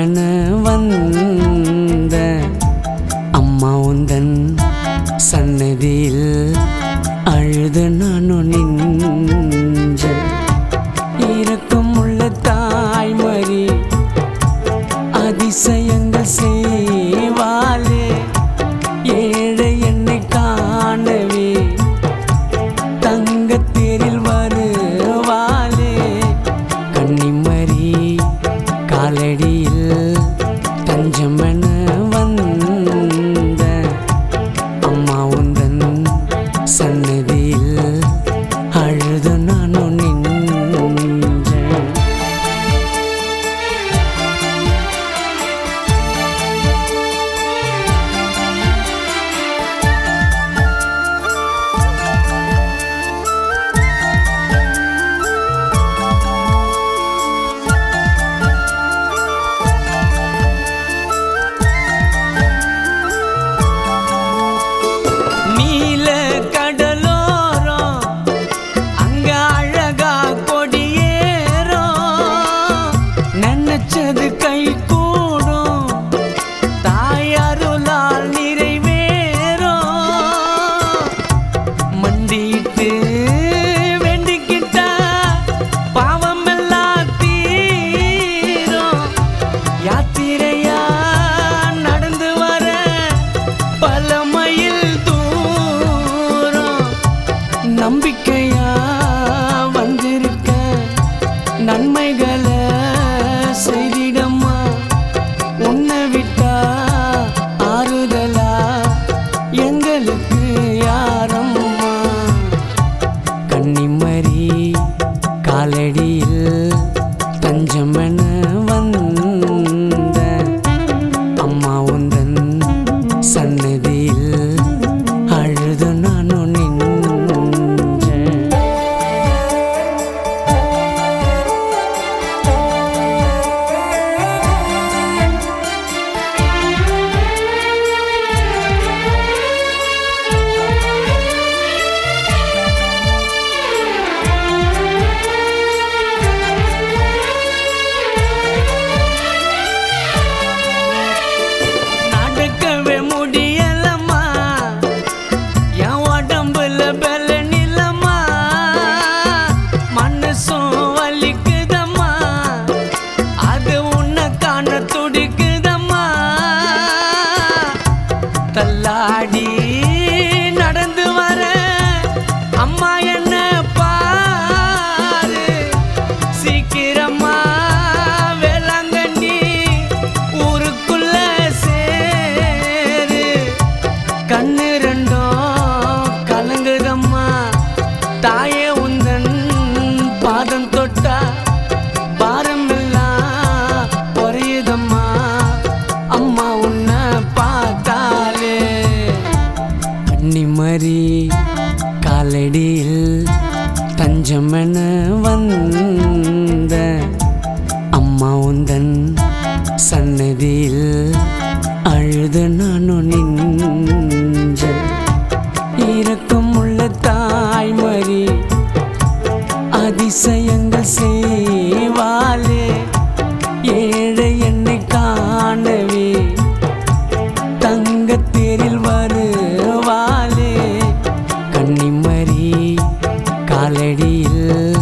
தஞ்சமென வந்த அம்மா உந்தன் சன்னதியில் அழுது நானும் நின்ற இரக்கம் உள்ள தாய்மறி அதிசயங்கள் செய்வாளே ஏழை என்னை காணவே தங்கத்தேரில் வருவாளே கன்னிமரி காலடியில் தஞ்சமென வந்த அம்மா உந்தன் சன்னதியில் அழுது நானும் நின்றேன். நினைச்சது கை கூடும் தாயருளால் நிறைவேறும் மண்டிட்டு வேண்டிக்கிட்ட பாவம் எல்லாம் தீரும் யாத்திரையா நடந்து வர பல மைல் தூரம் நம்பிக்கையா வந்திருக்க நன்மைகளை செய்திடம்மா உன்னை விட்டா ஆறுதலா எங்களுக்கு யாரம்மா கன்னிமரி காலடியில் தஞ்சமென வந்த அம்மா உந்தன் சன்னதியில் அழுது நானும் நின்றேன். தள்ளாடி நடந்து வர அம்மா என்ன பாரு சீக்கிரமா வேளாங்கண்ணி ஊருக்குள்ள சேரு கண்ணு ரெண்டும் கலங்குதம்மா தாயே உந்தன் பாதம் தொட்டா பாரம் எல்லாம் குறையுதம்மா அம்மா உன்னை பார்த்தாலே கன்னிமரி காலடியில் தஞ்சமென வந்த அம்மா உந்தன் சன்னதியில் அழுது நானும் நின்ற இரக்கம் உள்ள தாய்மறி அதிசயங்கள் செய்வாளே ஏழை என்னை காணவே தங்கத்தேரில் வருவாளே கன்னிமரி காலடியில்